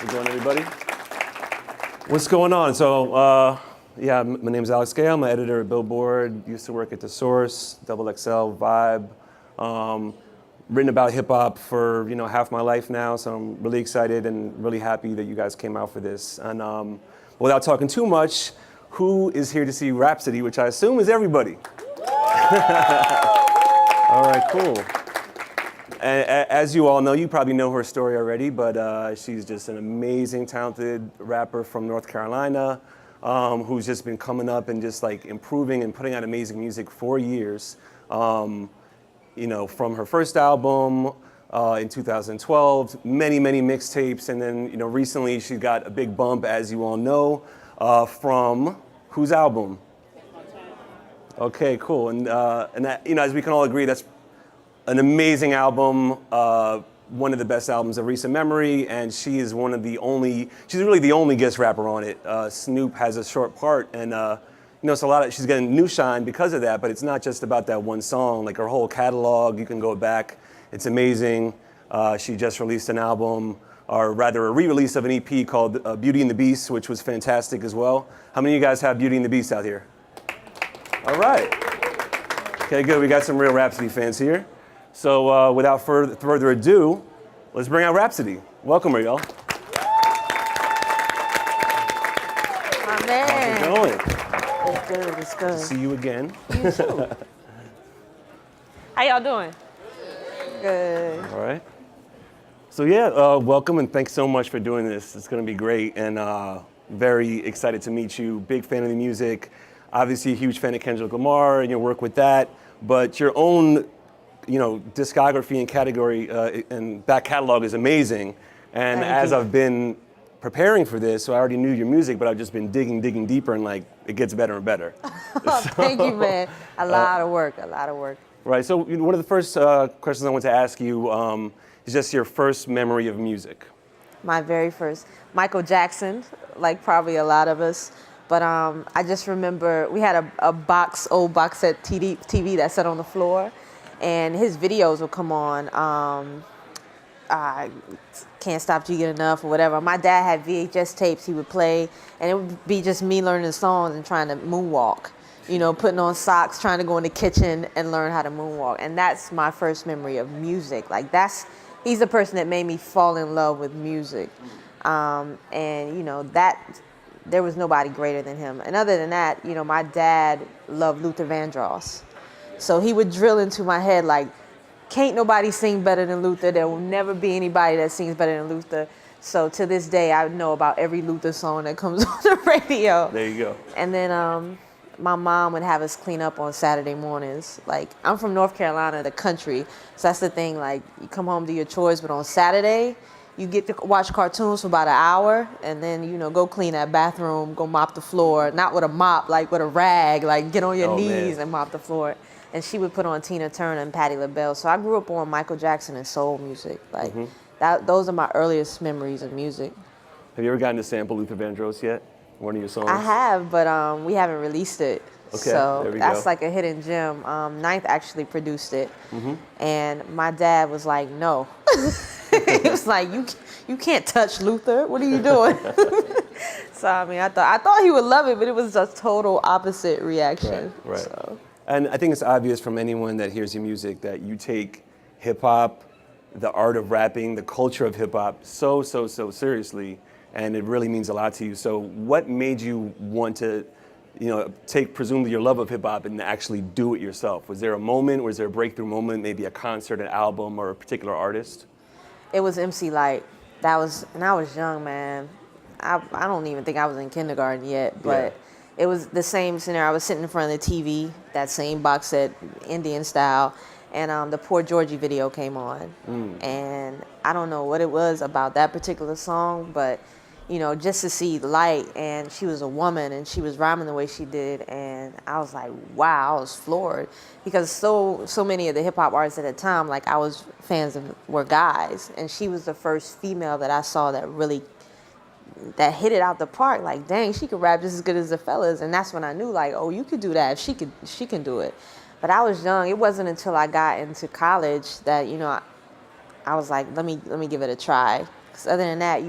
it going, everybody? What's going on? Yeah, my name's Alex Gale. I'm an editor at Billboard. Used to work at The Source, Double XL, Vibe. Written about hip hop for half my life now, so I'm really excited and really happy that you guys came out for this. And without talking too much, who is here to see Rapsody, which I assume is everybody? All right, cool. As you all know, you probably know her story already, but she's just an amazing, talented rapper from North Carolina who's just been coming up and just like improving and putting out amazing music for years. From her first album in 2012, many mixtapes, and then recently she got a big bump, as you all know, from whose album? Okay, cool. And that, as we can all agree, that's an amazing album, one of the best albums of recent memory, and she is she's really the only guest rapper on it. Snoop has a short part, and so she's getting new shine because of that, but it's not just about that one song. Like her whole catalog, you can go back, it's amazing. She just released an album, or rather a re-release of an EP called Beauty and the Beast, which was fantastic as well. How many of you guys have Beauty and the Beast out here? All right. Okay, good, we got some real Rapsody fans here. So without further ado, let's bring out Rapsody. Welcome her, y'all. My man. How's it going? It's good, it's good. Good to see you again. You too. How y'all doing? Good. All right. So yeah, welcome and thanks so much for doing this. It's gonna be great and very excited to meet you. Big fan of the music. Obviously a huge fan of Kendrick Lamar and your work with that, but your own discography and category and back catalog is amazing. And as I've been preparing for this, so I already knew your music, but I've just been digging deeper, and like it gets better and better. Thank you, man. A lot of work. Right. So one of the first questions I want to ask you is just your first memory of music. My very first, Michael Jackson, like probably a lot of us. But I just remember we had a old box set TV that sat on the floor. And his videos would come on, I Can't Stop Till You Get Enough or whatever. My dad had VHS tapes he would play, and it would be just me learning the songs and trying to moonwalk. Putting on socks, trying to go in the kitchen and learn how to moonwalk. And that's my first memory of music. Like he's the person that made me fall in love with music. There was nobody greater than him. And other than that, my dad loved Luther Vandross. So he would drill into my head like, can't nobody sing better than Luther. There will never be anybody that sings better than Luther. So to this day, I know about every Luther song that comes on the radio. There you go. And then my mom would have us clean up on Saturday mornings. Like, I'm from North Carolina, the country. So that's the thing, like, you come home, do your chores, but on Saturday, you get to watch cartoons for about an hour, and then, go clean that bathroom, go mop the floor, not with a mop, like with a rag, like get on your knees and mop the floor. And she would put on Tina Turner and Patti LaBelle. So I grew up on Michael Jackson and soul music. Like those are my earliest memories of music. Have you ever gotten to sample Luther Vandross yet? One of your songs? I have, but we haven't released it. Okay, so there we that's go. Like a hidden gem. Ninth actually produced it. And my dad was like, no. He was like, you can't touch Luther. What are you doing? So I thought he would love it, but it was a total opposite reaction. Right. So. And I think it's obvious from anyone that hears your music that you take hip hop, the art of rapping, the culture of hip hop so seriously, and it really means a lot to you. So what made you want to, take presumably your love of hip hop and actually do it yourself? Was there a moment, was there a breakthrough moment, maybe a concert, an album, or a particular artist? It was MC Lyte. And I was young, man. I don't even think I was in kindergarten yet, but it was the same scenario. I was sitting in front of the TV, that same box set, Indian style, and the Poor Georgie video came on. And I don't know what it was about that particular song, but just to see Lyte, and she was a woman, and she was rhyming the way she did, and I was like, wow, I was floored, because so many of the hip hop artists at the time, like I was fans of, were guys, and she was the first female that I saw that hit it out the park. Like, dang, she could rap just as good as the fellas, and that's when I knew, like, oh, you could do that. If she can do it. But I was young. It wasn't until I got into college that I was like, let me give it a try. Because other than that,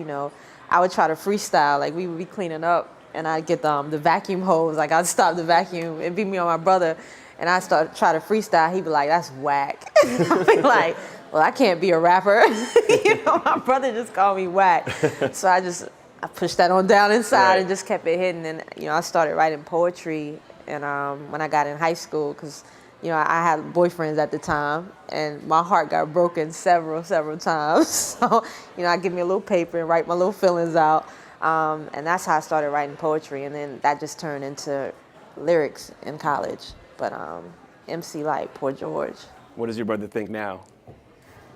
I would try to freestyle. Like we would be cleaning up, and I'd get the vacuum hose. Like I'd stop the vacuum and beat me on my brother, and I try to freestyle. He'd be like, "That's whack." I'd be like, "Well, I can't be a rapper." My brother just called me whack. So I pushed that on down inside and just kept it hidden. And I started writing poetry, and when I got in high school, because I had boyfriends at the time, and my heart got broken several times. So, I give me a little paper and write my little feelings out. And that's how I started writing poetry. And then that just turned into lyrics in college. But MC Light, Poor George. What does your brother think now?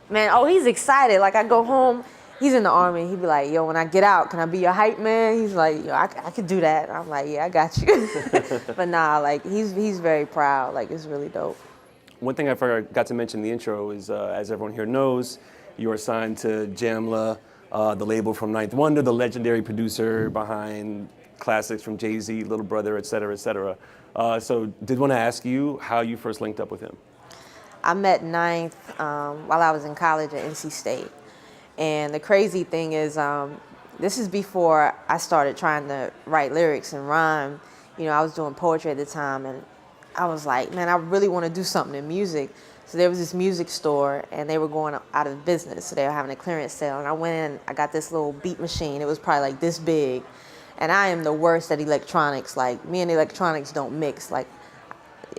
Man, he's excited. Like I go home, he's in the Army. He'd be like, "Yo, when I get out, can I be your hype man?" He's like, "Yo, I could do that." And I'm like, "Yeah, I got you." But nah, like he's very proud. Like it's really dope. One thing I forgot to mention in the intro is, as everyone here knows, you are signed to Jamla, the label from Ninth Wonder, the legendary producer behind classics from Jay-Z, Little Brother, et cetera, et cetera. So did want to ask you how you first linked up with him. I met Ninth while I was in college at NC State. And the crazy thing is, this is before I started trying to write lyrics and rhyme. I was doing poetry at the time, and I was like, man, I really want to do something in music. So there was this music store, and they were going out of business. So they were having a clearance sale. And I went in, I got this little beat machine. It was probably like this big. And I am the worst at electronics. Like, me and electronics don't mix. Like,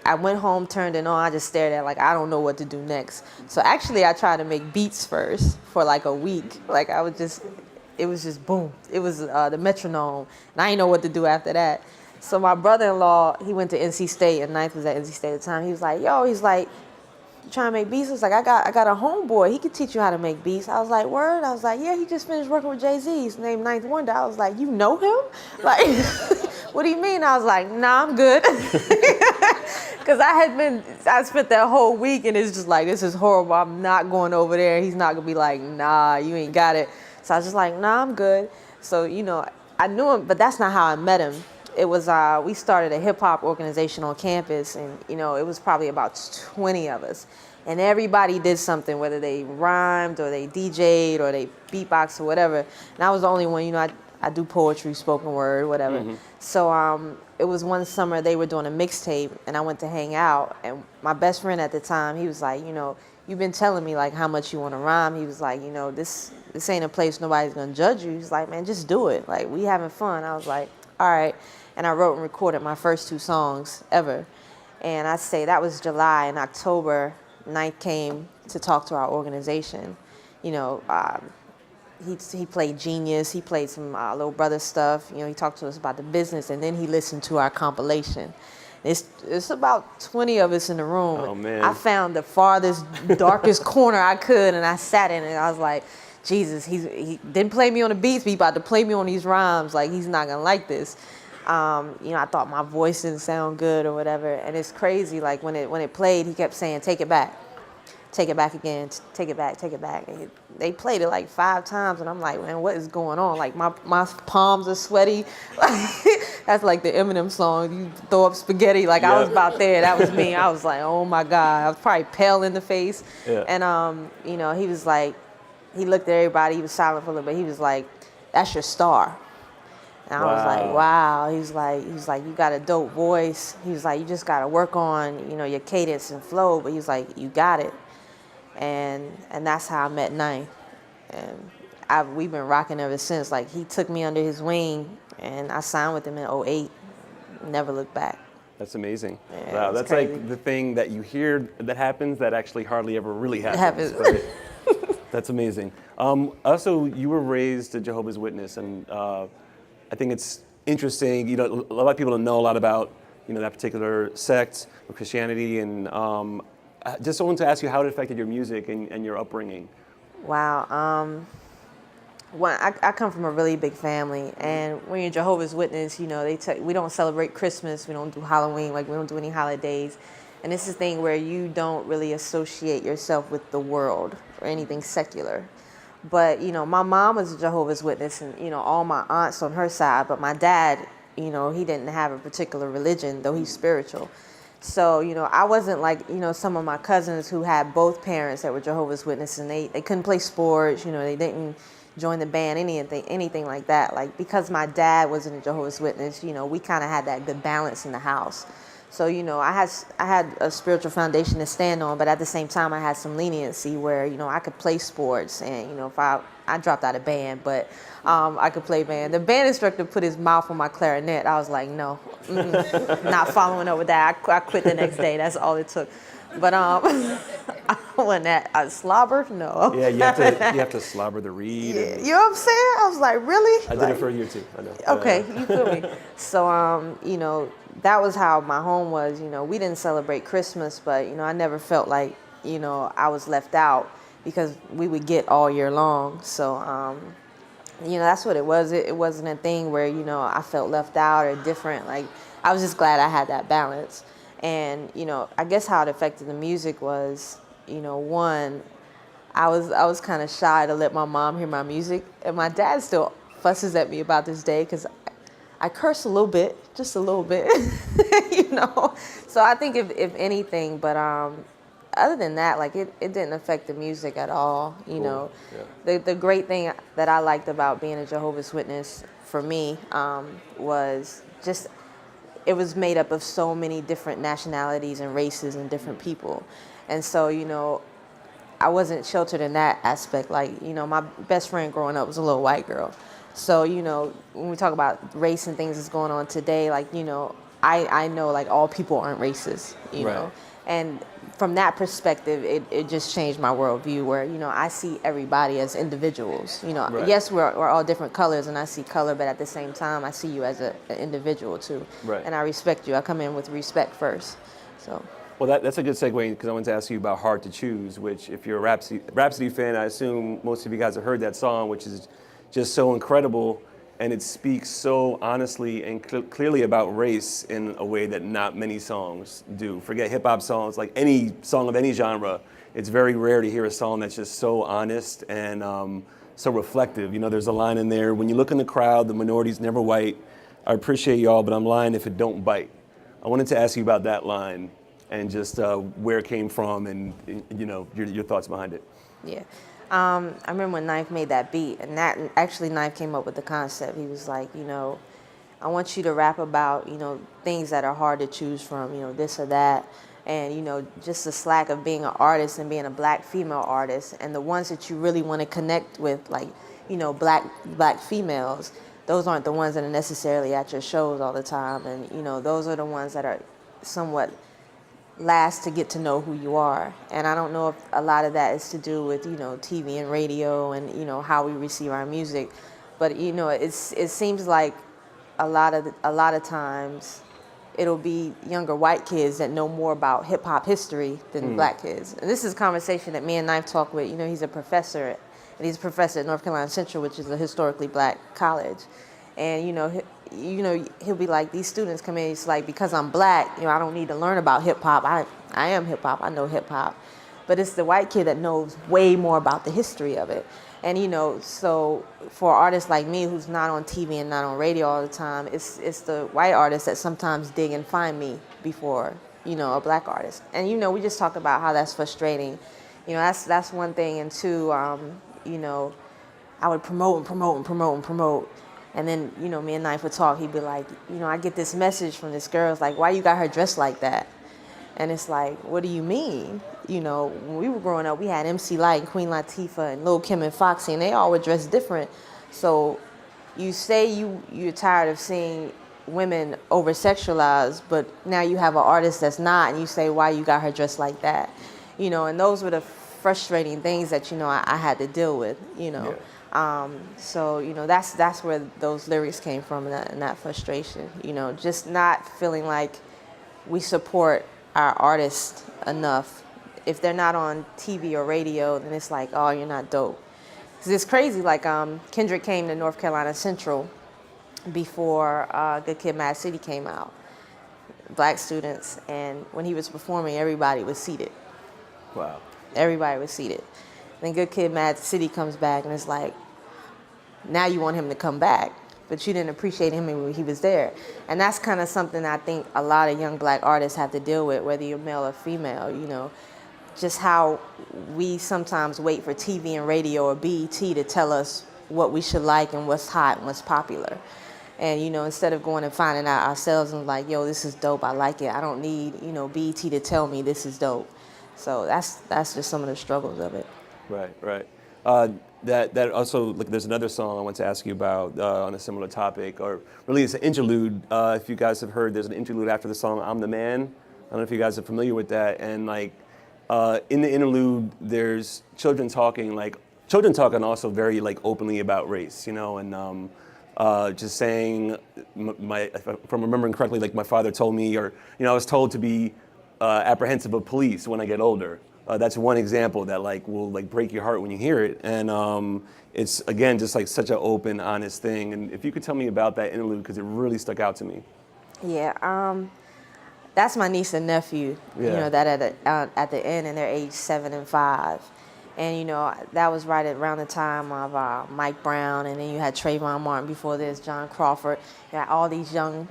I went home, turned it on, I just stared at it like, I don't know what to do next. So actually I tried to make beats first for like a week. Like it was just boom. It was the metronome, and I didn't know what to do after that. So my brother-in-law, he went to NC State, and Ninth was at NC State at the time. He was like, you trying to make beats? I was like, I got a homeboy, he could teach you how to make beats. I was like, word? I was like, yeah, he just finished working with Jay-Z. His name Ninth Wonder. I was like, you know him? Like, what do you mean? I was like, nah, I'm good. Because I spent that whole week, and it's just like, this is horrible. I'm not going over there. He's not going to be like, nah, you ain't got it. So I was just like, nah, I'm good. So, I knew him, but that's not how I met him. It was, we started a hip hop organization on campus, and, it was probably about 20 of us. And everybody did something, whether they rhymed or they DJ'd or they beatboxed or whatever. And I was the only one, I do poetry, spoken word, whatever. Mm-hmm. So it was one summer they were doing a mixtape, and I went to hang out. And my best friend at the time, he was like, you've been telling me like how much you want to rhyme. He was like, this ain't a place nobody's gonna judge you. He's like, man, just do it. Like, we having fun. I was like, all right. And I wrote and recorded my first 2 songs ever. And I'd say that was July. In October, Ninth came to talk to our organization. He played Genius. He played some Little Brother stuff. He talked to us about the business, and then he listened to our compilation. It's about 20 of us in the room. Oh, man. I found the farthest, darkest corner I could, and I sat in it. And I was like, Jesus, he didn't play me on the beats, but he about to play me on these rhymes. Like, he's not gonna like this. I thought my voice didn't sound good or whatever. And it's crazy. Like when it played, he kept saying, "Take it back." Take it back again, take it back, take it back. And they played it like 5 times, and I'm like, man, what is going on? Like, my palms are sweaty. That's like the Eminem song, you throw up spaghetti. Like, I was about there. That was me. I was like, oh my God. I was probably pale in the face. Yeah. And, he was like, he looked at everybody. He was silent for a little bit. He was like, that's your star. And I was like, wow. He was like, you got a dope voice. He was like, you just got to work on, your cadence and flow. But he was like, you got it. And that's how I met Ninth. And we've been rocking ever since. Like, he took me under his wing, and I signed with him in 2008. Never looked back. That's amazing. Yeah, wow, that's crazy. Like the thing that you hear that happens that actually hardly ever really happens. That's amazing. Also, you were raised a Jehovah's Witness, and I think it's interesting. A lot of people don't know a lot about that particular sect of Christianity, and just wanted to ask you how it affected your music and your upbringing. Wow. Well, I come from a really big family, and when you're Jehovah's Witness, we don't celebrate Christmas, we don't do Halloween, like we don't do any holidays. And it's the thing where you don't really associate yourself with the world or anything secular. But, my mom was a Jehovah's Witness, and, all my aunts on her side, but my dad, he didn't have a particular religion, though he's spiritual. So, I wasn't like, some of my cousins who had both parents that were Jehovah's Witnesses, and they couldn't play sports, they didn't join the band, anything like that. Like, because my dad wasn't a Jehovah's Witness, you know, we kind of had that good balance in the house. So, you know, I had a spiritual foundation to stand on, but at the same time, I had some leniency where, you know, I could play sports, and, you know, if I dropped out of band, but I could play band. The band instructor put his mouth on my clarinet. I was like, no, not following up with that. I quit the next day. That's all it took. But when that slobber, no. Yeah, you have to slobber the reed. Yeah, you know what I'm saying? I was like, really? I did it for a year too. I know. Okay, you feel me? So, you know, that was how my home was. You know, we didn't celebrate Christmas, but, you know, I never felt like, you know, I was left out because we would get all year long. So, you know, that's what it was. It wasn't a thing where, you know, I felt left out or different. Like, I was just glad I had that balance. And, you know, I guess how it affected the music was, you know, one, I was kind of shy to let my mom hear my music. And my dad still fusses at me about this day because I curse a little bit, just a little bit, you know. So I think if anything, but other than that, like it didn't affect the music at all, you Cool. know. Yeah. The great thing that I liked about being a Jehovah's Witness for me was just it was made up of so many different nationalities and races and different people. And so, you know, I wasn't sheltered in that aspect. Like, you know, my best friend growing up was a little white girl. So, you know, when we talk about race and things that's going on today, like, you know, I know like all people aren't racist, you Right. know. And from that perspective, it just changed my worldview where, you know, I see everybody as individuals. You know, Right. yes, we're all different colors and I see color, but at the same time, I see you as an individual too. Right. And I respect you. I come in with respect first. So. Well, that's a good segue because I wanted to ask you about Hard to Choose, which if you're a Rapsody fan, I assume most of you guys have heard that song, which is just so incredible. And it speaks so honestly and clearly about race in a way that not many songs do. Forget hip hop songs, like any song of any genre, it's very rare to hear a song that's just so honest and so reflective. You know, there's a line in there, when you look in the crowd, the minority's never white. I appreciate y'all, but I'm lying if it don't bite. I wanted to ask you about that line and just where it came from and, you know, your thoughts behind it. Yeah. I remember when Knife made that beat, and that actually Knife came up with the concept. He was like, you know, I want you to rap about, you know, things that are hard to choose from, you know, this or that. And, you know, just the slack of being an artist and being a black female artist, and the ones that you really want to connect with, like, you know, black females, those aren't the ones that are necessarily at your shows all the time. And, you know, those are the ones that are somewhat last to get to know who you are. And I don't know if a lot of that is to do with, you know, TV and radio and, you know, how we receive our music. But, you know, it seems like a lot of times it'll be younger white kids that know more about hip hop history than black kids. And this is a conversation that me and Knife talk with. You know, he's a professor, and he's a professor at North Carolina Central, which is a historically black college. And, you know, he'll be like, these students come in, it's like, because I'm black, you know, I don't need to learn about hip hop. I am hip hop, I know hip hop. But it's the white kid that knows way more about the history of it. And, you know, so for artists like me who's not on TV and not on radio all the time, it's the white artists that sometimes dig and find me before, you know, a black artist. And, you know, we just talk about how that's frustrating. You know, that's one thing. And two, you know, I would promote. And then, you know, me and Knife would talk. He'd be like, you know, I get this message from this girl. It's like, why you got her dressed like that? And it's like, what do you mean? You know, when we were growing up, we had MC Lyte and Queen Latifah and Lil' Kim and Foxy, and they all were dressed different. So you say you're tired of seeing women over-sexualized, but now you have an artist that's not, and you say, why you got her dressed like that? You know, and those were the frustrating things that, you know, I had to deal with, you know. Yeah. So, you know, that's where those lyrics came from, and that frustration, you know, just not feeling like we support our artists enough. If they're not on TV or radio, then it's like, oh, you're not dope. 'Cause it's crazy, like Kendrick came to North Carolina Central before Good Kid, Mad City came out, black students, and when he was performing, everybody was seated. Wow. Everybody was seated. Then Good Kid, Mad City comes back, and it's like, now you want him to come back, but you didn't appreciate him when he was there. And that's kind of something I think a lot of young black artists have to deal with, whether you're male or female, you know, just how we sometimes wait for TV and radio or BET to tell us what we should like and what's hot and what's popular. And, instead of going and finding out ourselves and like, yo, this is dope, I like it. I don't need, BET to tell me this is dope. So that's just some of the struggles of it. Right, right. That also, like, there's another song I want to ask you about on a similar topic, or really it's an interlude. If you guys have heard, there's an interlude after the song "I'm the Man." I don't know if you guys are familiar with that. And like in the interlude, there's children talking also very like openly about race, and just saying, if I'm remembering correctly, like my father told me, or I was told to be apprehensive of police when I get older. That's one example that like will like break your heart when you hear it, and it's again just like such an open, honest thing. And if you could tell me about that interlude, because it really stuck out to me. Yeah, that's my niece and nephew. Yeah. That at the end, and they're age 7 and 5, and that was right around the time of Mike Brown, and then you had Trayvon Martin before this, John Crawford. You had all these young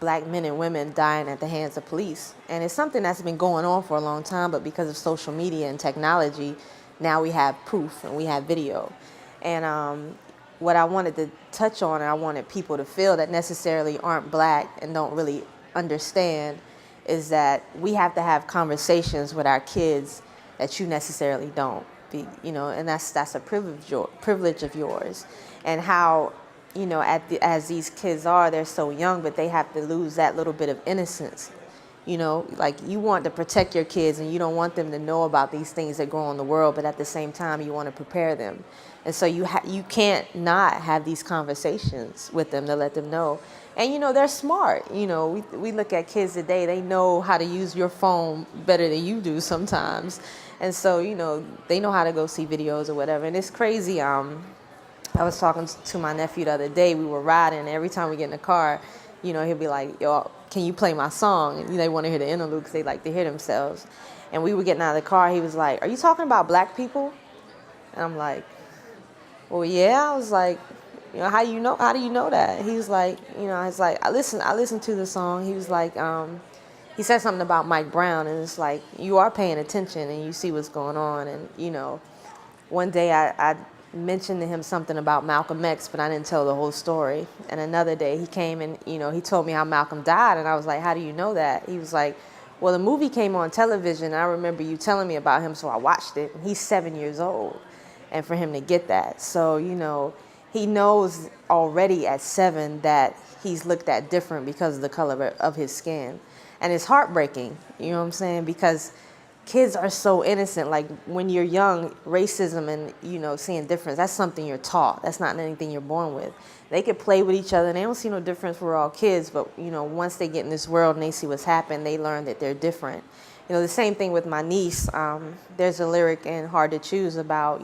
black men and women dying at the hands of police. And it's something that's been going on for a long time, but because of social media and technology, now we have proof and we have video. And what I wanted to touch on, and I wanted people to feel that necessarily aren't black and don't really understand, is that we have to have conversations with our kids that you necessarily don't. And that's a privilege of yours. And how as these kids are, they're so young, but they have to lose that little bit of innocence. Like you want to protect your kids and you don't want them to know about these things that go on in the world, but at the same time, you want to prepare them. And so you can't not have these conversations with them to let them know. And, they're smart. We look at kids today, they know how to use your phone better than you do sometimes. And so, they know how to go see videos or whatever. And it's crazy. I was talking to my nephew the other day. We were riding, and every time we get in the car, he'll be like, yo, can you play my song? And they want to hear the interlude because they like to hear themselves. And we were getting out of the car. He was like, are you talking about black people? And I'm like, well, yeah. I was like, how do you know that? He was like, I was like, I listened to the song. He was like, he said something about Mike Brown, and it's like, you are paying attention and you see what's going on. And, one day I mentioned to him something about Malcolm X, but I didn't tell the whole story. And another day he came and, he told me how Malcolm died. And I was like, how do you know that? He was like, well, the movie came on television. And I remember you telling me about him, so I watched it. And he's 7 years old. And for him to get that. So, he knows already at 7 that he's looked at different because of the color of his skin. And it's heartbreaking, you know what I'm saying? Because kids are so innocent. Like when you're young, racism and, seeing difference, that's something you're taught. That's not anything you're born with. They could play with each other and they don't see no difference. We're all kids, but, once they get in this world and they see what's happened, they learn that they're different. The same thing with my niece. There's a lyric in Hard to Choose about,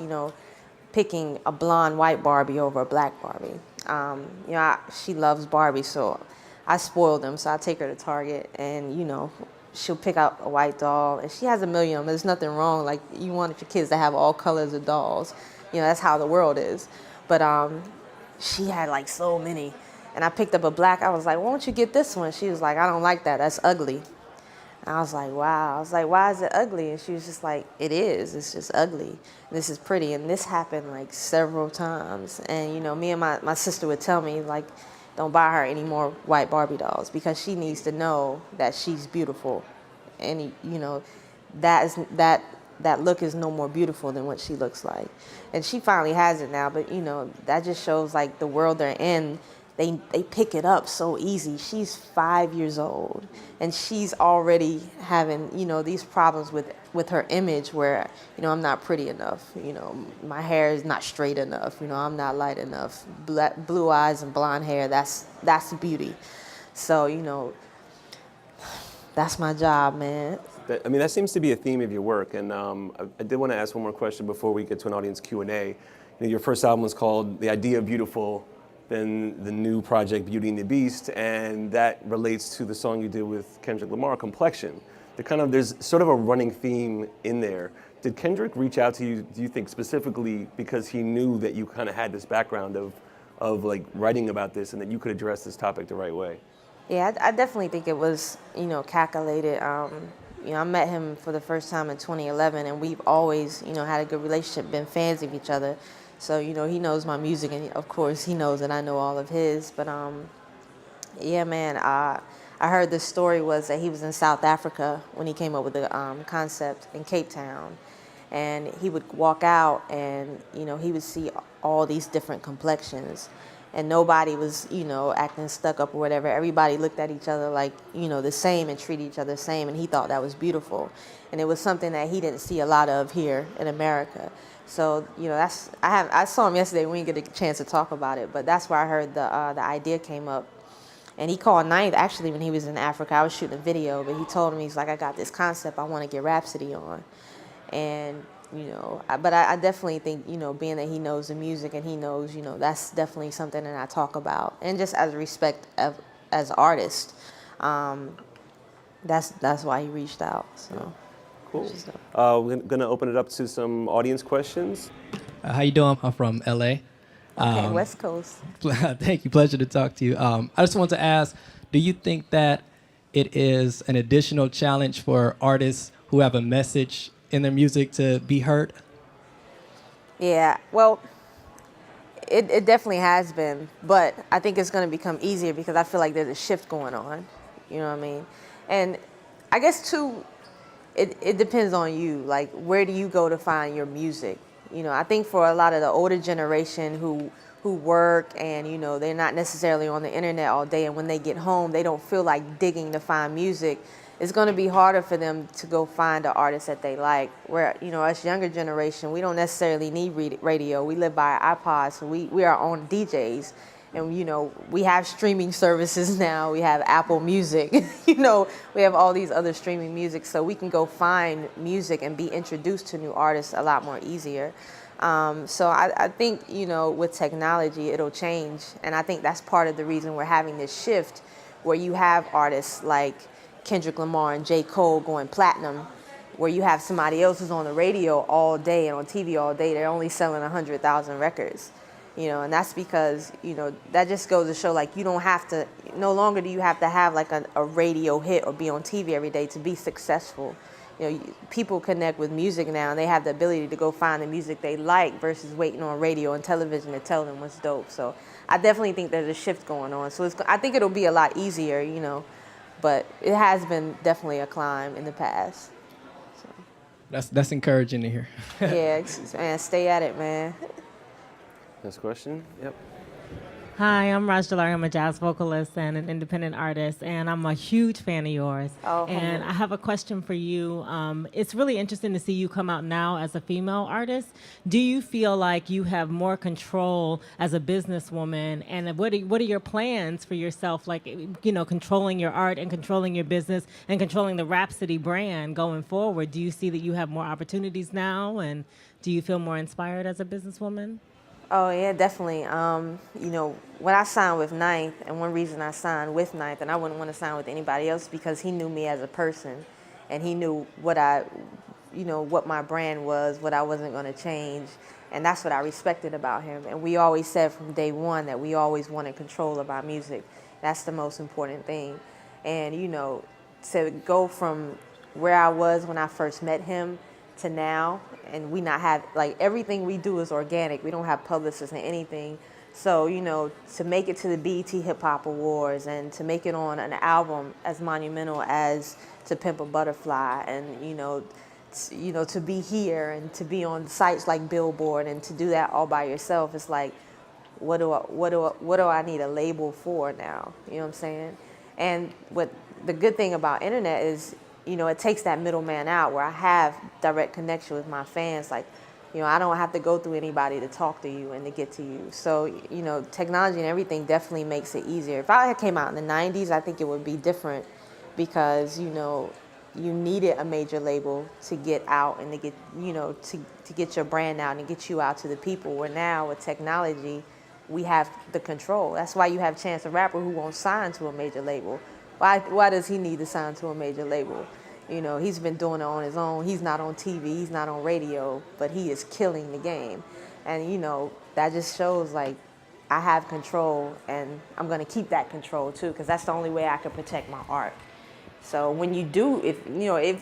picking a blonde white Barbie over a black Barbie. She loves Barbie, so I spoiled them. So I take her to Target and, she'll pick out a white doll, and she has a million of them. There's nothing wrong. Like, you want your kids to have all colors of dolls. That's how the world is. But she had like so many. And I picked up a black. I was like, why don't you get this one? She was like, I don't like that. That's ugly. And I was like, wow. I was like, why is it ugly? And she was just like, it is. It's just ugly. This is pretty. And this happened like several times. And, me and my sister would tell me, like, don't buy her any more white Barbie dolls because she needs to know that she's beautiful. And, that look is no more beautiful than what she looks like. And she finally has it now. But, that just shows like the world they're in. They pick it up so easy. She's 5 years old, and she's already having, these problems with her image where, I'm not pretty enough. My hair is not straight enough. I'm not light enough. Blue eyes and blonde hair, that's beauty. So, that's my job, man. That seems to be a theme of your work. And I did want to ask one more question before we get to an audience Q&A. Your first album was called The Idea of Beautiful. Then the new project, Beauty and the Beast, and that relates to the song you did with Kendrick Lamar, Complexion. There's sort of a running theme in there. Did Kendrick reach out to you, do you think, specifically because he knew that you kind of had this background of like writing about this and that you could address this topic the right way? Yeah, I definitely think it was, calculated. I met him for the first time in 2011, and we've always, had a good relationship, been fans of each other. So, he knows my music, and of course he knows that I know all of his. But yeah, man, I heard the story was that he was in South Africa when he came up with the concept in Cape Town. And he would walk out and, he would see all these different complexions. And nobody was, acting stuck up or whatever. Everybody looked at each other like, the same and treated each other the same. And he thought that was beautiful. And it was something that he didn't see a lot of here in America. So, I saw him yesterday. We didn't get a chance to talk about it, but that's where I heard the idea came up. And he called Ninth actually when he was in Africa. I was shooting a video, but he told me, he's like, I got this concept I want to get Rapsody on. And, but I definitely think, being that he knows the music and he knows, that's definitely something that I talk about. And just as respect as artist, that's why he reached out. So, cool. We're going to open it up to some audience questions. How you doing? I'm from LA. Okay, West Coast. Thank you. Pleasure to talk to you. I just want to ask, do you think that it is an additional challenge for artists who have a message in their music to be heard? Yeah, well, it definitely has been, but I think it's going to become easier because I feel like there's a shift going on. You know what I mean? And I guess, too, it depends on you. Like, where do you go to find your music? I think for a lot of the older generation who work and, they're not necessarily on the internet all day, and when they get home, they don't feel like digging to find music, it's going to be harder for them to go find an artist that they like. Where, us younger generation, we don't necessarily need radio. We live by iPods, so we are our own DJs. And, we have streaming services now. We have Apple Music. We have all these other streaming music. So we can go find music and be introduced to new artists a lot more easier. So I think, with technology, it'll change. And I think that's part of the reason we're having this shift where you have artists like Kendrick Lamar and J. Cole going platinum, where you have somebody else who's on the radio all day and on TV all day. They're only selling 100,000 records. And that's because, that just goes to show, like, you don't have to, no longer do you have to have, like, a radio hit or be on TV every day to be successful. People connect with music now, and they have the ability to go find the music they like versus waiting on radio and television to tell them what's dope. So I definitely think there's a shift going on. So I think it'll be a lot easier, but it has been definitely a climb in the past. So. That's encouraging to hear. Yeah, man, stay at it, man. Next question. Yep. Hi, I'm Raj Dalari. I'm a jazz vocalist and an independent artist, and I'm a huge fan of yours. Oh, and I have a question for you. It's really interesting to see you come out now as a female artist. Do you feel like you have more control as a businesswoman? And what are your plans for yourself, like, controlling your art and controlling your business and controlling the Rapsody brand going forward? Do you see that you have more opportunities now, and do you feel more inspired as a businesswoman? Oh, yeah, definitely. When I signed with Ninth, and one reason I signed with Ninth, and I wouldn't want to sign with anybody else because he knew me as a person, and he knew what my brand was, what I wasn't going to change, and that's what I respected about him. And we always said from day one that we always wanted control of our music. That's the most important thing. And, to go from where I was when I first met him to now, and we not have, like, everything we do is organic. We don't have publicists and anything. So, to make it to the BET Hip Hop Awards and to make it on an album as monumental as To Pimp a Butterfly, and, to be here and to be on sites like Billboard and to do that all by yourself, it's like, what do I need a label for now? You know what I'm saying? And what the good thing about internet is, it takes that middleman out where I have direct connection with my fans. Like, I don't have to go through anybody to talk to you and to get to you. So, technology and everything definitely makes it easier. If I had came out in the 90s, I think it would be different because, you needed a major label to get out and to get, to get your brand out and get you out to the people. Where now with technology, we have the control. That's why you have Chance the Rapper who won't sign to a major label. Why does he need to sign to a major label? He's been doing it on his own. He's not on TV, he's not on radio, but he is killing the game. And, that just shows, like, I have control, and I'm going to keep that control, too, because that's the only way I can protect my art. So when you do,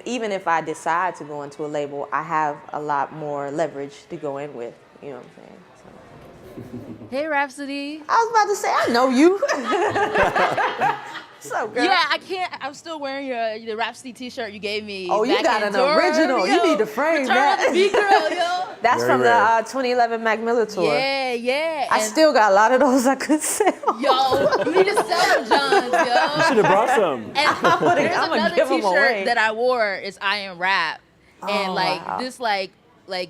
even if I decide to go into a label, I have a lot more leverage to go in with, you know what I'm saying? So. Hey, Rapsody. I was about to say, I know you. What's up, girl? Yeah, I can't. I'm still wearing the Rapsody T-shirt you gave me. Oh, you back got in an Durham, original. You yo. need to frame Return that. of the B girl, yo. That's Very from rare. the 2011 Mac Miller tour. Yeah, yeah. I And, still got a lot of those I could sell. yo, you need to sell them, Johns, yo. Should have brought some. And I'ma there's another give 'em away. T-shirt that I wore is I Am Rap, and Oh, like wow. this like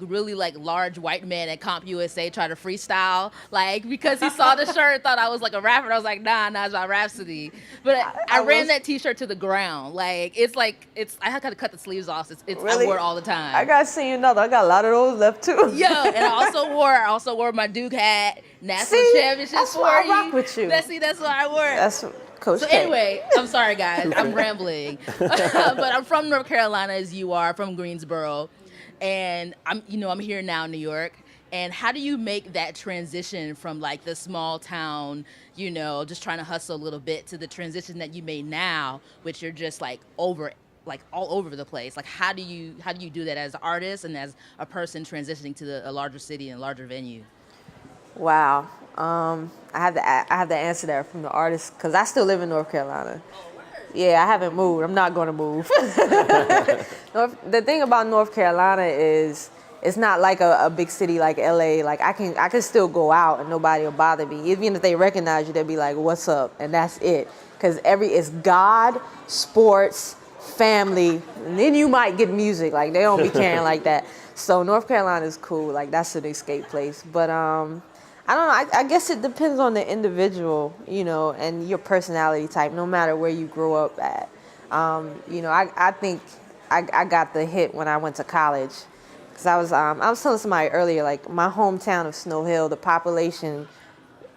really like large white man at Comp USA tried to freestyle like because he saw the shirt and thought I was like a rapper. I was like, nah, it's my Rhapsody. But I ran that T-shirt to the ground. Like it's I had to cut the sleeves off. It's Really? I wore it all the time. I got to see another. I got a lot of those left too. Yo, and I also wore my Duke hat, national See? championship That's 40. why I rock with you. That's what I wore. That's Coach So K. anyway, I'm sorry guys, I'm rambling, but I'm from North Carolina as you are, from Greensboro, and I'm here now in New York. And how do you make that transition from like the small town, just trying to hustle a little bit, to the transition that you made now, which you're just like all over the place? Like how do you do that as an artist and as a person transitioning to a larger city and a larger venue? Wow. I have to answer that from the artist because I still live in North Carolina. Yeah, I haven't moved. I'm not going to move. The thing about North Carolina is it's not like a big city like LA. Like I can still go out and nobody will bother me. Even if they recognize you, they'll be like, "What's up?" And that's it. Because it's God, sports, family, and then you might get music. Like they don't be caring like that. So North Carolina is cool. Like that's an escape place. But I don't know. I guess it depends on the individual, and your personality type, no matter where you grow up at. I think I got the hit when I went to college. Because I was telling somebody earlier, like my hometown of Snow Hill, the population,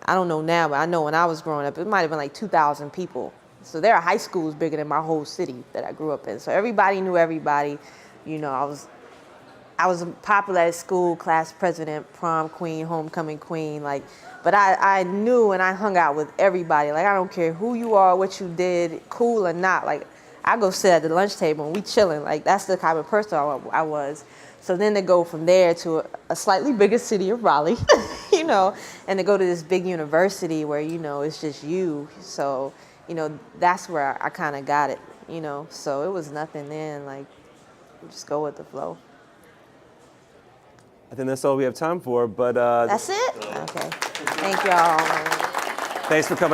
I don't know now, but I know when I was growing up, it might have been like 2,000 people. So there are high schools bigger than my whole city that I grew up in. So everybody knew everybody. I was popular at school, class president, prom queen, homecoming queen, but I knew and I hung out with everybody. Like, I don't care who you are, what you did, cool or not. Like, I go sit at the lunch table and we chilling. Like, that's the kind of person I was. So then to go from there to a slightly bigger city of Raleigh, and to go to this big university where, it's just you. So, that's where I kind of got it, So it was nothing then, like, just go with the flow. I think that's all we have time for, but That's it? Okay. Thank y'all. thanks for coming.